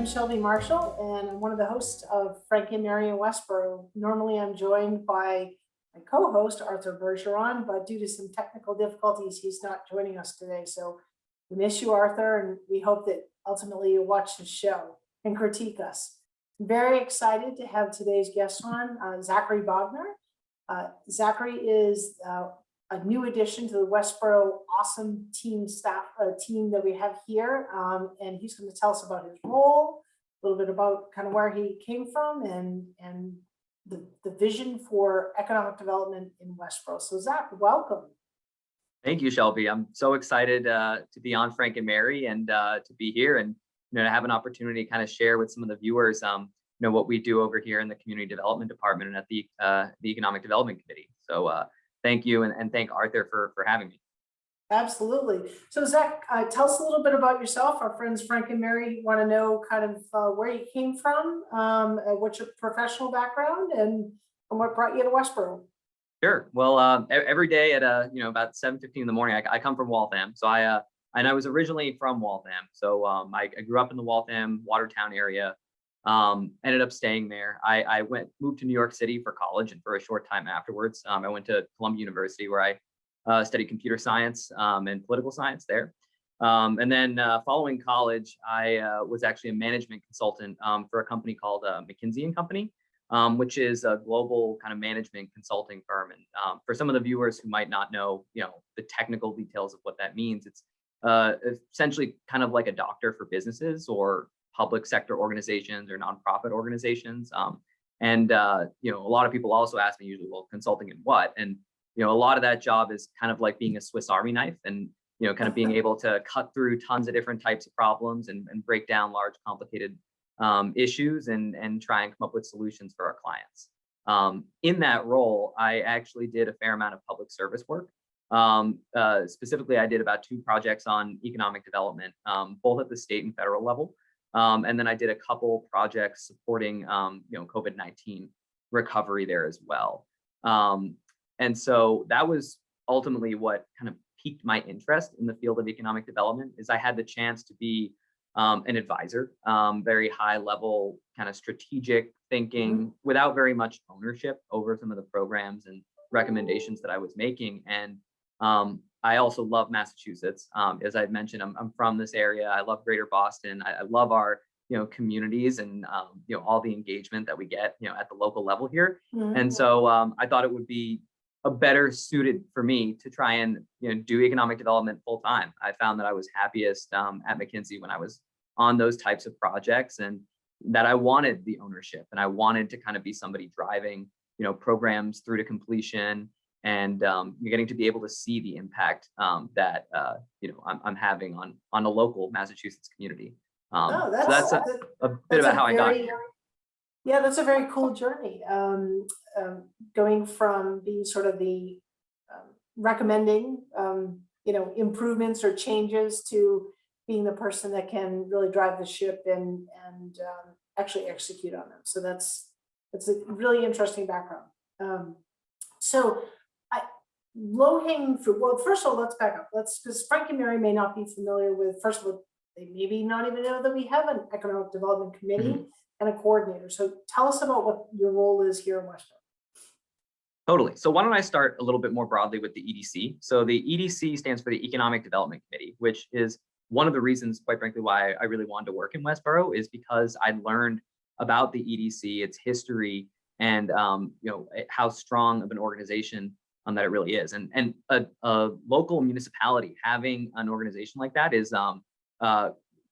I'm Shelby Marshall, and I'm one of the hosts of Frank and Mary in Westborough. Normally, I'm joined by my co-host, Arthur Bergeron, but due to some technical difficulties, he's not joining us today. So we miss you, Arthur, and we hope that ultimately you'll watch the show and critique us. Very excited to have today's guest on, Zach Boughner. Zachary is a new addition to the Westborough awesome team that we have here. And he's going to tell us about his role, a little bit about kind of where he came from and the vision for economic development in Westborough. So Zach, welcome. Thank you, Shelby. I'm so excited to be on Frank and Mary and to be here and to have an opportunity to kind of share with some of the viewers what we do over here in the community development department and at the economic development committee. So thank you and thank Arthur for having me. Absolutely. So Zach, tell us a little bit about yourself. Our friends Frank and Mary want to know kind of where you came from, what's your professional background, and what brought you to Westborough. Sure. Well, every day at about 7:15 in the morning, I come from Waltham. So I was originally from Waltham. So I grew up in the Waltham, Watertown area. Ended up staying there. I moved to New York City for college, and for a short time afterwards, I went to Columbia University, where I studied computer science and political science there. And then following college, I was actually a management consultant for a company called McKinsey and Company, which is a global kind of management consulting firm. And for some of the viewers who might not know, the technical details of what that means, it's essentially kind of like a doctor for businesses or public sector organizations or nonprofit organizations. And a lot of people also ask me usually, well, consulting in what? And a lot of that job is kind of like being a Swiss Army knife and kind of being able to cut through tons of different types of problems and break down large, complicated issues and try and come up with solutions for our clients. In that role, I actually did a fair amount of public service work. Specifically, I did about 2 projects on economic development, both at the state and federal level. And then I did a couple projects supporting, COVID-19 recovery there as well. And so that was ultimately what kind of piqued my interest in the field of economic development. Is I had the chance to be an advisor, very high level kind of strategic thinking without very much ownership over some of the programs and recommendations that I was making. And I also love Massachusetts. As I'd mentioned, I'm from this area. I love Greater Boston. I love our communities and all the engagement that we get at the local level here. And so I thought it would be a better suited for me to try and do economic development full time. I found that I was happiest at McKinsey when I was on those types of projects, and that I wanted the ownership and I wanted to kind of be somebody driving programs through to completion. And you're getting to be able to see the impact that I'm having on a local Massachusetts community. So that's a bit about how I got here. Yeah, that's a very cool journey. Going from being sort of the recommending improvements or changes to being the person that can really drive the ship and actually execute on them. So that's a really interesting background. So low hanging fruit. Well, first of all, let's back up. Because Frank and Mary may not be familiar with, first of all, they maybe not even know that we have an economic development committee and a coordinator. So tell us about what your role is here in Westborough. Totally. So why don't I start a little bit more broadly with the EDC? So the EDC stands for the Economic Development Committee, which is one of the reasons, quite frankly, why I really wanted to work in Westborough, is because I learned about the EDC, its history, and how strong of an organization that it really is. And a local municipality having an organization like that is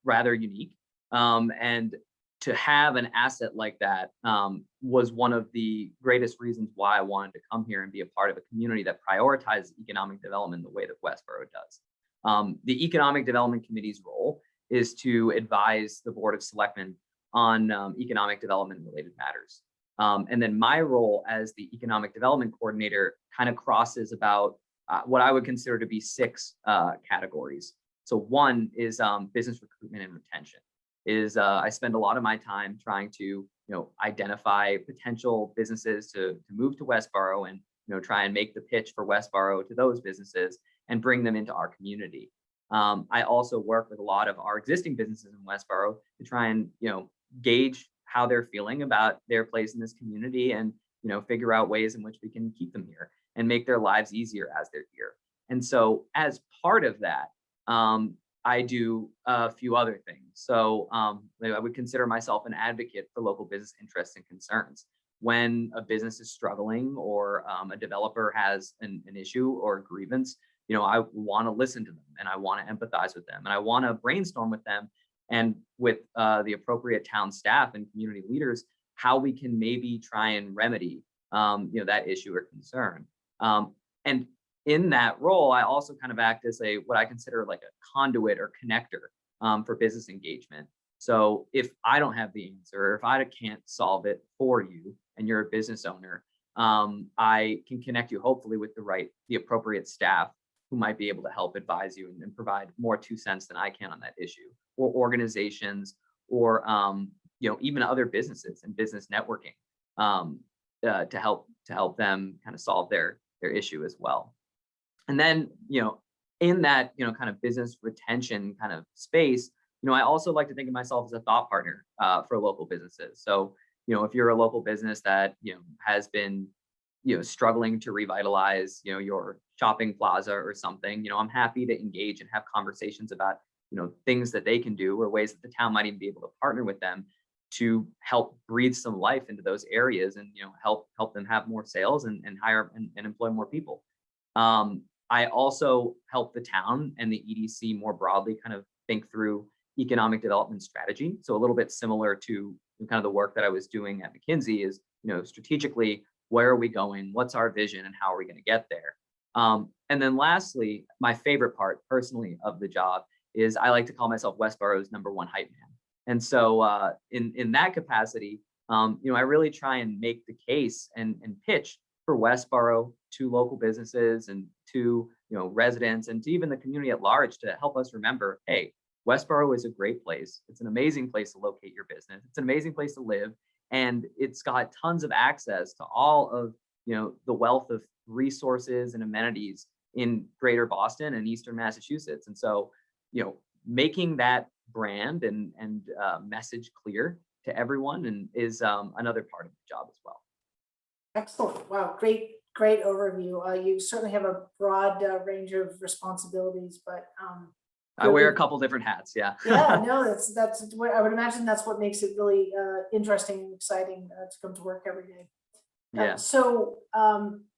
rather unique. And to have an asset like that was one of the greatest reasons why I wanted to come here and be a part of a community that prioritizes economic development the way that Westborough does. The Economic Development Committee's role is to advise the Board of Selectmen on economic development related matters. And then my role as the economic development coordinator kind of crosses about what I would consider to be 6 categories. So one is business recruitment and retention. I spend a lot of my time trying to identify potential businesses to move to Westborough and try and make the pitch for Westborough to those businesses and bring them into our community. I also work with a lot of our existing businesses in Westborough to try and, gauge how they're feeling about their place in this community and, figure out ways in which we can keep them here and make their lives easier as they're here. And so as part of that, I do a few other things. So I would consider myself an advocate for local business interests and concerns. When a business is struggling or a developer has an issue or a grievance, I want to listen to them and I want to empathize with them and I want to brainstorm with them and with the appropriate town staff and community leaders, how we can maybe try and remedy, that issue or concern. And in that role, I also kind of act as what I consider like a conduit or connector for business engagement. So if I don't have the answer, or if I can't solve it for you and you're a business owner, I can connect you hopefully with the appropriate staff who might be able to help advise you and provide more 2 cents than I can on that issue, or organizations, or even other businesses and business networking to help them kind of solve their issue as well. And then, in that, kind of business retention kind of space, I also like to think of myself as a thought partner for local businesses. So, if you're a local business that, has been, struggling to revitalize, your shopping plaza or something, I'm happy to engage and have conversations about, things that they can do or ways that the town might even be able to partner with them to help breathe some life into those areas and, help them have more sales and hire and employ more people. I also help the town and the EDC more broadly kind of think through economic development strategy. So a little bit similar to kind of the work that I was doing at McKinsey is, strategically, where are we going? What's our vision and how are we going to get there? And then lastly, my favorite part personally of the job is I like to call myself Westborough's #1 hype man. And so in that capacity, I really try and make the case and pitch for Westborough to local businesses and to residents and to even the community at large to help us remember, hey, Westborough is a great place. It's an amazing place to locate your business. It's an amazing place to live. And it's got tons of access to all of the wealth of resources and amenities in greater Boston and Eastern Massachusetts. And so, making that brand and message clear to everyone and is another part of the job as well. Excellent. Wow. Great overview. You certainly have a broad range of responsibilities, but I wear a couple different hats. Yeah. yeah, no, that's what I would imagine. That's what makes it really interesting and exciting to come to work every day. Yeah. So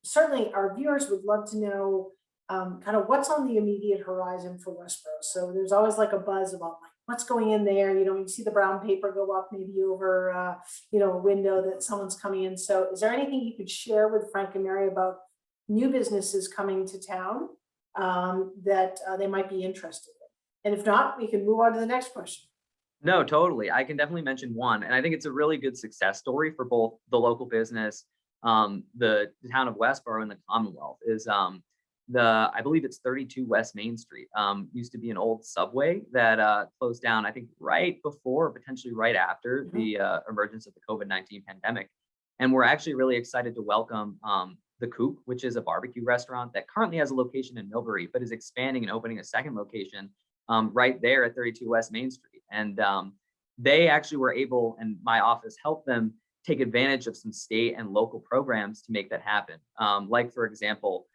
certainly our viewers would love to know kind of what's on the immediate horizon for Westborough. So there's always like a buzz about like what's going in there. You see the brown paper go up maybe over a window that someone's coming in. So is there anything you could share with Frank and Mary about new businesses coming to town that they might be interested in? And if not, we can move on to the next question. No, totally. I can definitely mention one. And I think it's a really good success story for both the local business, the town of Westborough and the Commonwealth is I believe it's 32 West Main Street. Used to be an old subway that closed down, I think, right before, or potentially right after the emergence of the COVID-19 pandemic. And we're actually really excited to welcome the Coop, which is a barbecue restaurant that currently has a location in Millbury, but is expanding and opening a second location right there at 32 West Main Street. And they actually were able, and my office helped them take advantage of some state and local programs to make that happen. Like, for example,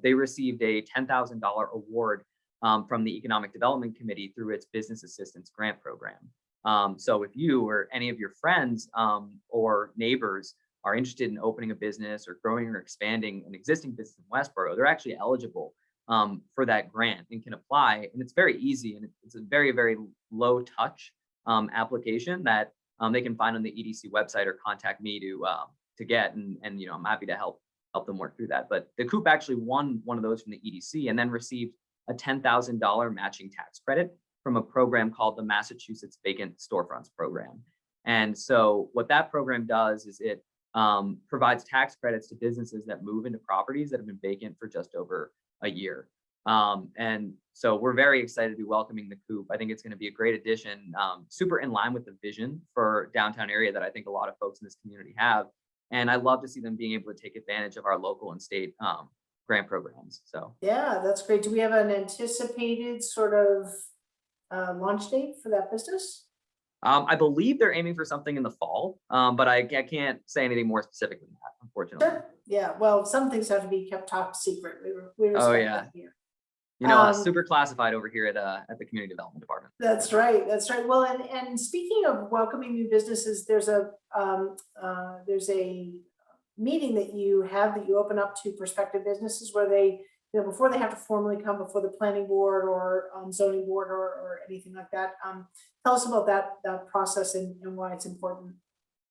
they received a $10,000 award from the Economic Development Committee through its Business Assistance Grant Program. So if you or any of your friends or neighbors are interested in opening a business or growing or expanding an existing business in Westborough, they're actually eligible for that grant and can apply. And it's very easy, and it's a very, very low touch application that they can find on the EDC website or contact me to get. And I'm happy to help them work through that. But the Coop actually won one of those from the EDC and then received a $10,000 matching tax credit from a program called the Massachusetts Vacant Storefronts Program. And so what that program does is it provides tax credits to businesses that move into properties that have been vacant for just over a year. And so we're very excited to be welcoming the Coop. I think it's going to be a great addition, super in line with the vision for downtown area that I think a lot of folks in this community have. And I love to see them being able to take advantage of our local and state grant programs. So Yeah, that's great. Do we have an anticipated sort of launch date for that business? I believe they're aiming for something in the fall, but I can't say anything more specific than that, unfortunately. Sure. Yeah, well, some things have to be kept top secret. We Oh respect yeah, that here. you know, Um, super classified over here at the community development department. That's right. That's right. Well, and speaking of welcoming new businesses, there's a meeting that you have that you open up to prospective businesses where they, before they have to formally come before the planning board or zoning board or anything like that. Tell us about that process and why it's important.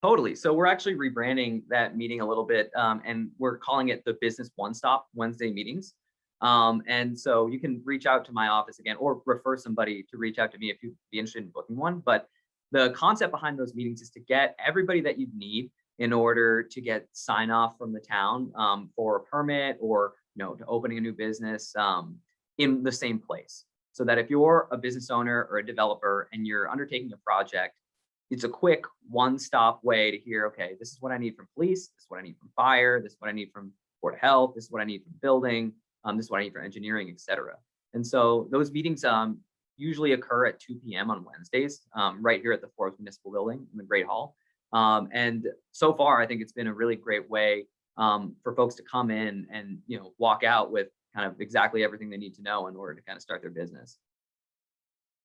Totally. So we're actually rebranding that meeting a little bit, and we're calling it the Business One Stop Wednesday meetings. And so you can reach out to my office again, or refer somebody to reach out to me if you'd be interested in booking one. But the concept behind those meetings is to get everybody that you need in order to get sign off from the town for a permit, or to opening a new business in the same place. So that if you're a business owner or a developer and you're undertaking a project, it's a quick one-stop way to hear, okay, this is what I need from police, this is what I need from fire, this is what I need from Board of Health, this is what I need from building, this is what I need for engineering, et cetera. And so those meetings usually occur at 2 p.m. on Wednesdays, right here at the Forbes Municipal Building in the Great Hall. And so far, I think it's been a really great way for folks to come in and walk out with kind of exactly everything they need to know in order to kind of start their business.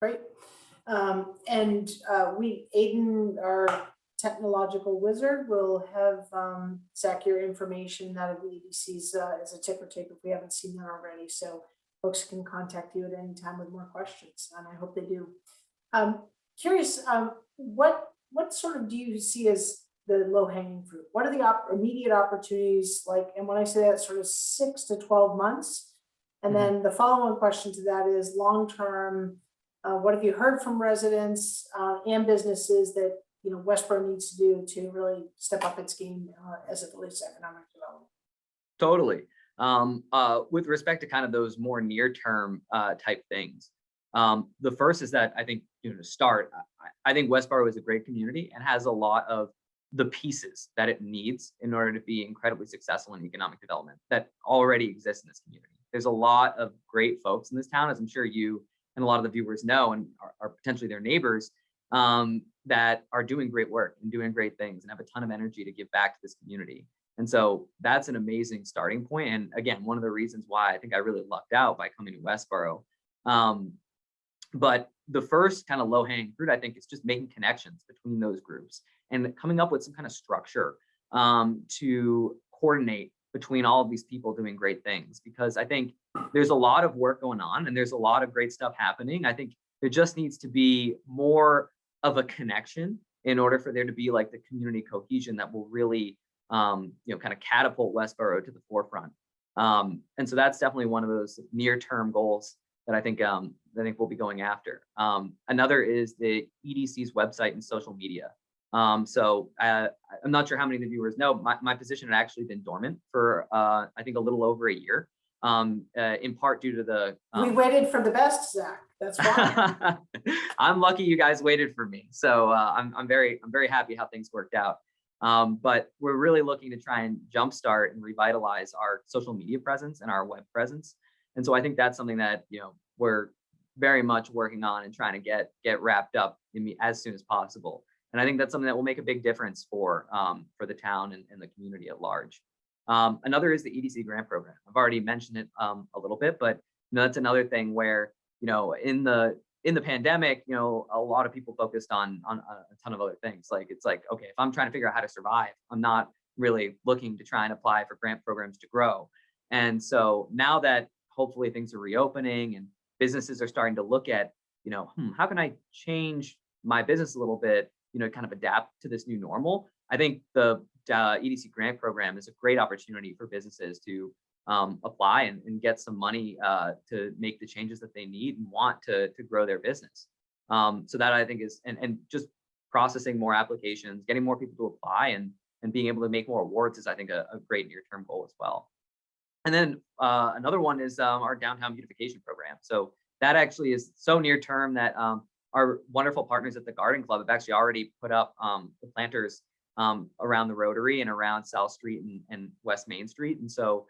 Right. Aiden, our technological wizard, will have Zach your information out of the EDC's as a ticker tape if we haven't seen that already. So folks can contact you at any time with more questions, and I hope they do. Curious, what sort of do you see as the low hanging fruit? What are the immediate opportunities like? And when I say that, sort of 6 to 12 months, and then the follow-on question to that is long term. What have you heard from residents and businesses that Westborough needs to do to really step up its game as it relates to economic development? Totally. With respect to kind of those more near-term type things, the first is that I think to start, I think Westborough is a great community and has a lot of the pieces that it needs in order to be incredibly successful in economic development that already exist in this community. There's a lot of great folks in this town, as I'm sure you and a lot of the viewers know, and are potentially their neighbors, that are doing great work and doing great things and have a ton of energy to give back to this community. And so that's an amazing starting point. And again, one of the reasons why I think I really lucked out by coming to Westborough. But the first kind of low hanging fruit, I think, is just making connections between those groups and coming up with some kind of structure to coordinate between all of these people doing great things, because I think there's a lot of work going on and there's a lot of great stuff happening. I think there just needs to be more of a connection in order for there to be like the community cohesion that will really, kind of catapult Westborough to the forefront. And so that's definitely one of those near-term goals that I think we'll be going after. Another is the EDC's website and social media. So I'm not sure how many of the viewers know, my position had actually been dormant for I think a little over a year, in part due to the we waited for the best, Zach. That's why. I'm lucky you guys waited for me. So I'm very happy how things worked out. But we're really looking to try and jumpstart and revitalize our social media presence and our web presence. And so I think that's something that we're very much working on and trying to get wrapped up as soon as possible. And I think that's something that will make a big difference for the town and the community at large. Another is the EDC grant program. I've already mentioned it a little bit, but that's another thing where in the pandemic, a lot of people focused on a ton of other things. Like it's like, okay, if I'm trying to figure out how to survive, I'm not really looking to try and apply for grant programs to grow. And so now that hopefully things are reopening and businesses are starting to look at, how can I change my business a little bit, kind of adapt to this new normal. I think the EDC grant program is a great opportunity for businesses to apply and get some money to make the changes that they need and want to grow their business. So that I think is, and just processing more applications, getting more people to apply and being able to make more awards is, I think, a great near-term goal as well. And then another one is our downtown beautification program. So that actually is so near term that our wonderful partners at the Garden Club have actually already put up the planters around the Rotary and around South Street and West Main Street. And so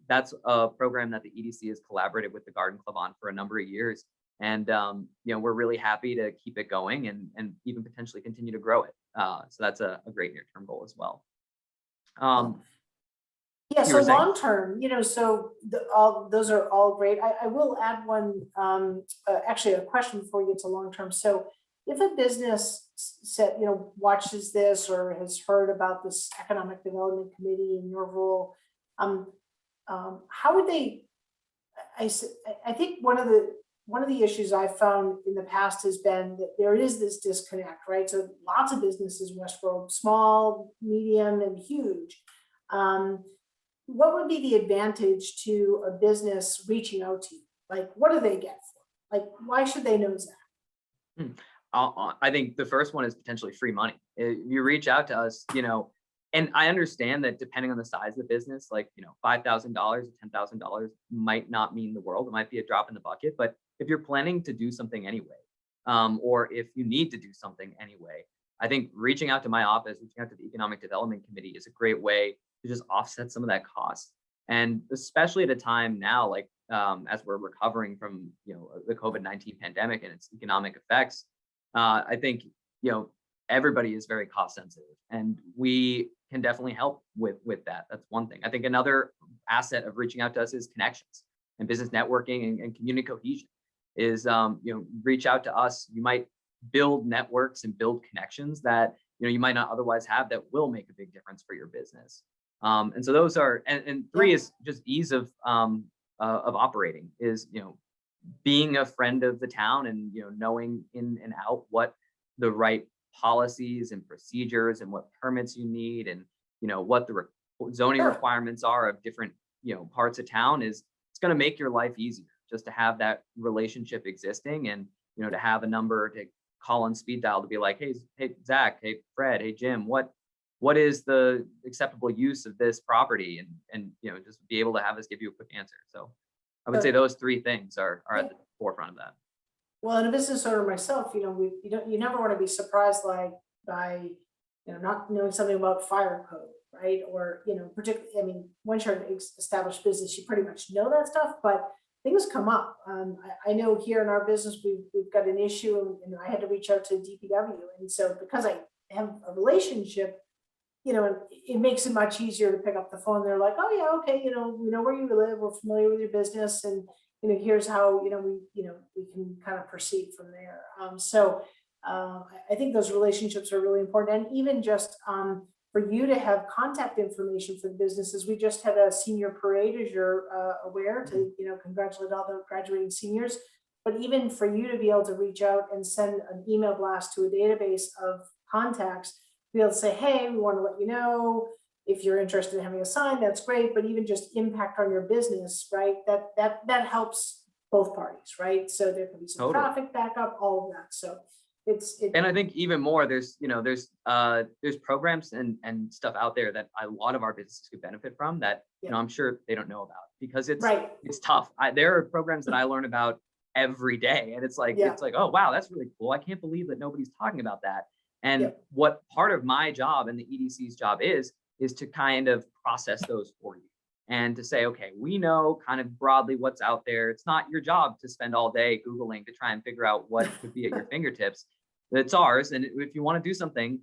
That's a program that the EDC has collaborated with the Garden Club on for a number of years. And, we're really happy to keep it going and even potentially continue to grow it. So that's a great near-term goal as well. Yeah, You so were saying? long term, so all those are all great. I will add one, actually a question before we get to long term. So if a business said, watches this or has heard about this economic development committee in your role, how would they? I think one of the issues I've found in the past has been that there is this disconnect, right? So lots of businesses in Westborough, small, medium, and huge. What would be the advantage to a business reaching out to you? Like, what do they get for? Like, why should they know that? I think the first one is potentially free money. You reach out to us, and I understand that depending on the size of the business, like, $5,000 or $10,000 might not mean the world. It might be a drop in the bucket, but if you're planning to do something anyway, or if you need to do something anyway, I think reaching out to my office, reaching out to the Economic Development Committee is a great way to just offset some of that cost. And especially at a time now, like as we're recovering from the COVID-19 pandemic and its economic effects, I think everybody is very cost sensitive, and we can definitely help with that. That's one thing. I think another asset of reaching out to us is connections and business networking and community cohesion. Is reach out to us. You might build networks and build connections that you might not otherwise have that will make a big difference for your business. And so those are, and three is just ease of operating, is being a friend of the town and knowing in and out what the right policies and procedures and what permits you need and what the zoning requirements are of different parts of town is. It's going to make your life easier just to have that relationship existing, and to have a number to call on speed dial to be like, hey Zach, hey Fred, hey Jim, what is the acceptable use of this property, and just be able to have us give you a quick answer. So I would say those three things are at the forefront of that. Well, in a business owner myself, you never want to be surprised by not knowing something about fire code, right? Or particularly, once you're an established business, you pretty much know that stuff, but things come up. I know here in our business, we've got an issue, and I had to reach out to DPW, and so because I have a relationship, it makes it much easier to pick up the phone. They're like, oh yeah, okay, we know where you live, we're familiar with your business, and here's how we can kind of proceed from there. I think those relationships are really important, and even just for you to have contact information for the businesses. We just had a senior parade, as you're aware, to congratulate all the graduating seniors. But even for you to be able to reach out and send an email blast to a database of contacts, be able to say, hey, we want to let you know if you're interested in having a sign, that's great. But even just impact on your business, right? That helps both parties, right? So there can be some traffic backup, all of that. So and I think even more, there's programs and stuff out there that a lot of our businesses could benefit from that I'm sure they don't know about, because it's tough. There are programs that I learn about every day, and it's like oh wow, that's really cool. I can't believe that nobody's talking about that. And what part of my job and the EDC's job is to kind of process those for you and to say, okay, we know kind of broadly what's out there. It's not your job to spend all day Googling to try and figure out what could be at your fingertips. It's ours. And if you want to do something,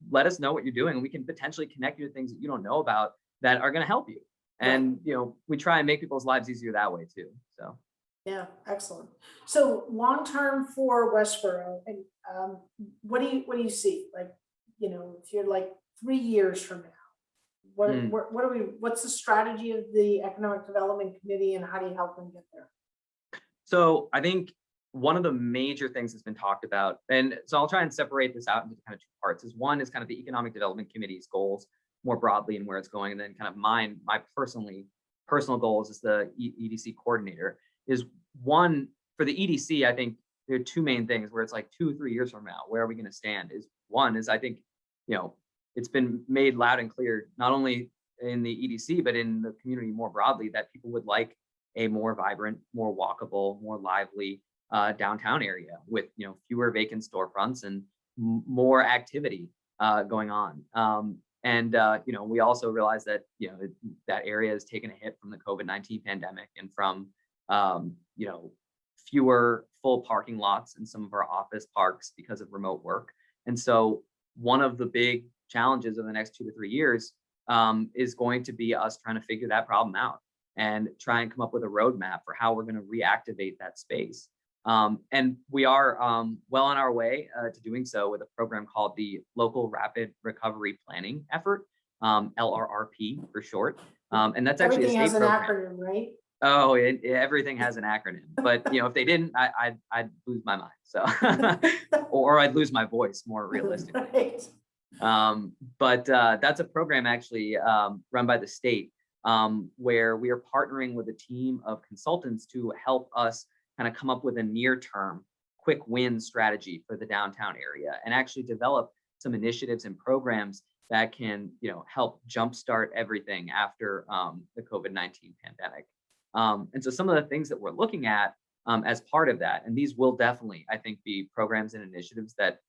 let us know what you're doing, and we can potentially connect you to things that you don't know about that are going to help you. And, we try and make people's lives easier that way too. So. Yeah, excellent. So long term for Westborough, and what do you see? Like, if you're like 3 years from now, what's the strategy of the Economic Development Committee, and how do you help them get there? So I think one of the major things that's been talked about, and so I'll try and separate this out into kind of two parts, is one is kind of the Economic Development Committee's goals more broadly and where it's going, and then kind of my personal goals as the EDC coordinator. Is one, for the EDC, I think there are two main things where it's like 2 or 3 years from now, where are we going to stand? Is one is, I think, it's been made loud and clear, not only in the EDC, but in the community more broadly, that people would like a more vibrant, more walkable, more lively downtown area with, fewer vacant storefronts and more activity going on. And we also realized that that area has taken a hit from the COVID-19 pandemic and from fewer full parking lots in some of our office parks because of remote work. And so one of the big challenges of the next 2 to 3 years is going to be us trying to figure that problem out and try and come up with a roadmap for how we're going to reactivate that space. And we are well on our way to doing so with a program called the Local Rapid Recovery Planning Effort, LRRP for short. And that's actually Everything a has state an program. acronym, right? Oh, everything has an acronym, but if they didn't, I'd lose my mind. So, or I'd lose my voice more realistically. Right. But that's a program actually run by the state where we are partnering with a team of consultants to help us kind of come up with a near-term quick win strategy for the downtown area and actually develop some initiatives and programs that can help jumpstart everything after the COVID-19 pandemic. And so some of the things that we're looking at as part of that, and these will definitely, I think, be programs and initiatives that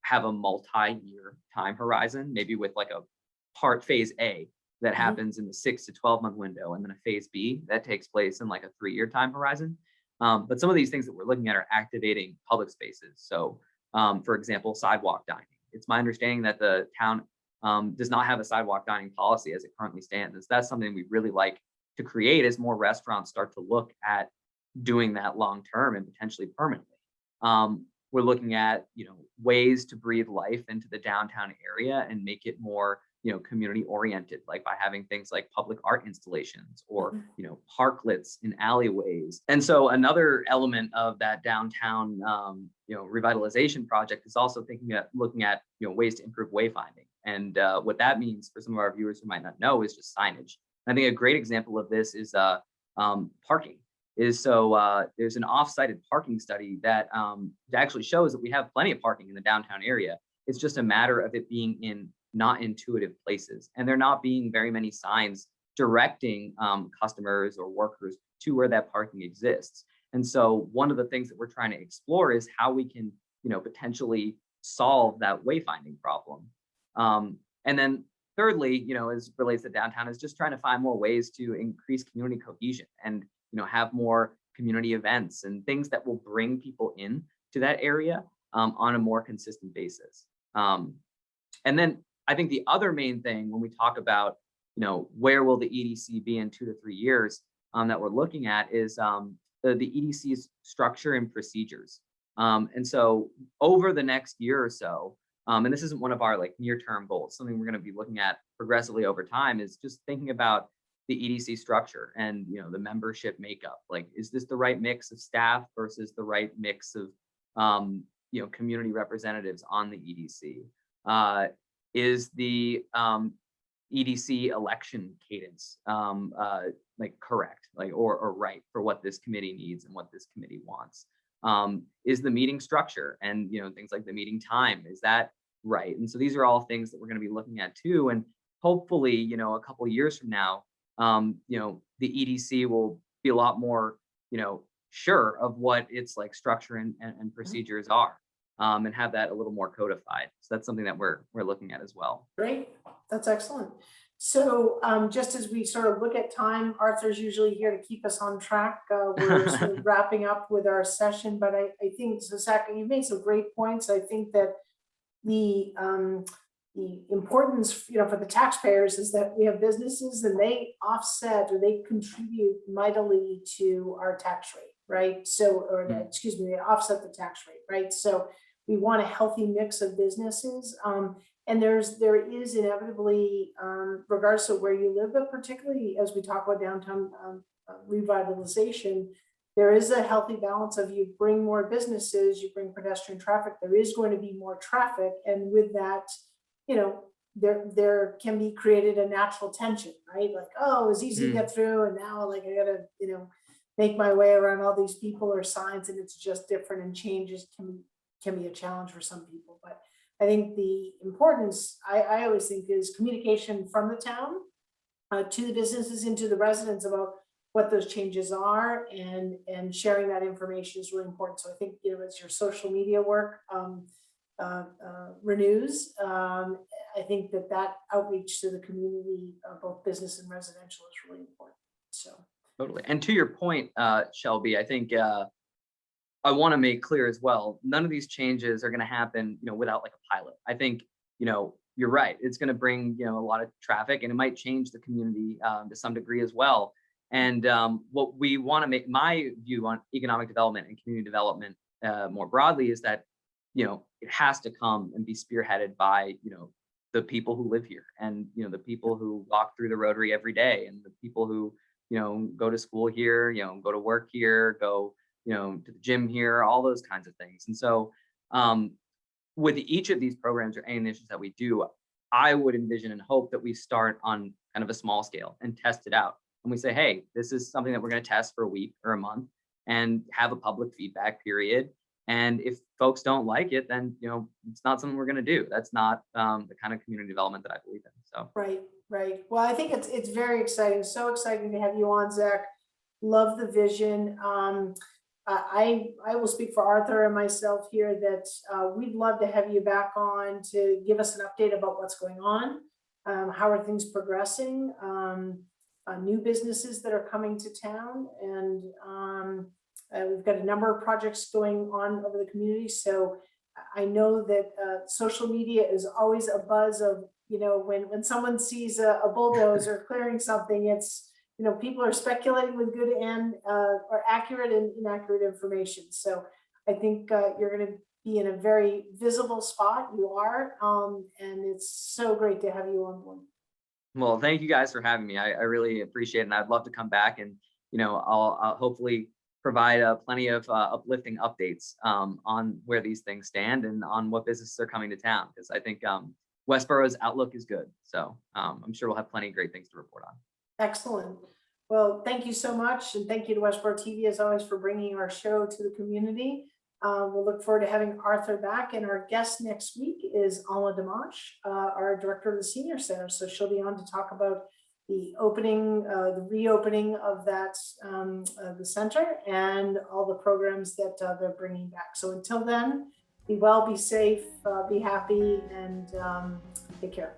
have a multi-year time horizon, maybe with like a phase A that happens in the 6 to 12 month window, and then a phase B that takes place in like a 3-year time horizon. But some of these things that we're looking at are activating public spaces. So, for example, sidewalk dining. It's my understanding that the town does not have a sidewalk dining policy as it currently stands. That's something we really like to create as more restaurants start to look at doing that long term and potentially permanently. We're looking at ways to breathe life into the downtown area and make it more community oriented, like by having things like public art installations or parklets in alleyways. And so another element of that downtown revitalization project is also looking at ways to improve wayfinding. And what that means for some of our viewers who might not know is just signage. I think a great example of this is parking. There's an off-sited parking study that actually shows that we have plenty of parking in the downtown area. It's just a matter of it being in not intuitive places, and there not being very many signs directing customers or workers to where that parking exists. And so one of the things that we're trying to explore is how we can potentially solve that wayfinding problem. And then thirdly, as it relates to downtown, is just trying to find more ways to increase community cohesion and have more community events and things that will bring people in to that area on a more consistent basis. And then I think the other main thing when we talk about where will the EDC be in 2 to 3 years that we're looking at is the EDC's structure and procedures. And so over the next year or so, and this isn't one of our near-term goals, something we're going to be looking at progressively over time, is just thinking about the EDC structure and the membership makeup. Like, is this the right mix of staff versus the right mix of community representatives on the EDC? Is the EDC election cadence correct, or right for what this committee needs and what this committee wants? Is the meeting structure and things like the meeting time, is that right? And so these are all things that we're going to be looking at too. And hopefully, a couple of years from now, the EDC will be a lot more, sure of what its structure and procedures are, and have that a little more codified. So that's something that we're looking at as well. Great, that's excellent. So just as we sort of look at time, Arthur's usually here to keep us on track. We're sort of wrapping up with our session, but I think, so Zach, you've made some great points. I think that the importance, for the taxpayers is that we have businesses and they offset or they contribute mightily to our tax rate, right? So, excuse me, they offset the tax rate, right? So we want a healthy mix of businesses. And there is inevitably, regardless of where you live, but particularly as we talk about downtown revitalization, there is a healthy balance of you bring more businesses, you bring pedestrian traffic, there is going to be more traffic. And with that, there can be created a natural tension, right? Like, oh, it was easy to get through, and now I gotta, make my way around all these people or signs, and it's just different, and changes can be a challenge for some people. But I think the importance, I always think, is communication from the town to the businesses and to the residents about what those changes are, and sharing that information is really important. So I think, as your social media work renews. I think that outreach to the community, both business and residential, is really important. So Totally. And to your point, Shelby, I think I want to make clear as well, none of these changes are going to happen, without like a pilot. I think, you're right. It's going to bring, a lot of traffic, and it might change the community to some degree as well. And what we want to make, my view on economic development and community development more broadly, is that, it has to come and be spearheaded by, the people who live here, and, the people who walk through the Rotary every day, and the people who, go to school here, go to work here, go, to the gym here, all those kinds of things. And so with each of these programs or any initiatives that we do, I would envision and hope that we start on kind of a small scale and test it out. And we say, hey, this is something that we're going to test for a week or a month and have a public feedback period. And if folks don't like it, then, it's not something we're going to do. That's not the kind of community development that I believe in. So right. Well, I think it's very exciting. So exciting to have you on, Zach. Love the vision. I will speak for Arthur and myself here that we'd love to have you back on to give us an update about what's going on. How are things progressing? New businesses that are coming to town, and we've got a number of projects going on over the community. So I know that social media is always a buzz of, when someone sees a bulldozer clearing something, it's, people are speculating with good and or accurate and inaccurate information. So I think you're going to be in a very visible spot. You are, and it's so great to have you on board. Well, thank you guys for having me. I really appreciate it, and I'd love to come back and, I'll hopefully provide plenty of uplifting updates on where these things stand and on what businesses are coming to town, because I think Westborough's outlook is good. So I'm sure we'll have plenty of great things to report on. Excellent. Well, thank you so much. And thank you to Westborough TV, as always, for bringing our show to the community. We'll look forward to having Arthur back. And our guest next week is Alma Dimash, our director of the Senior Center. So she'll be on to talk about the reopening of that, the center, and all the programs that they're bringing back. So until then, be well, be safe, be happy, and take care.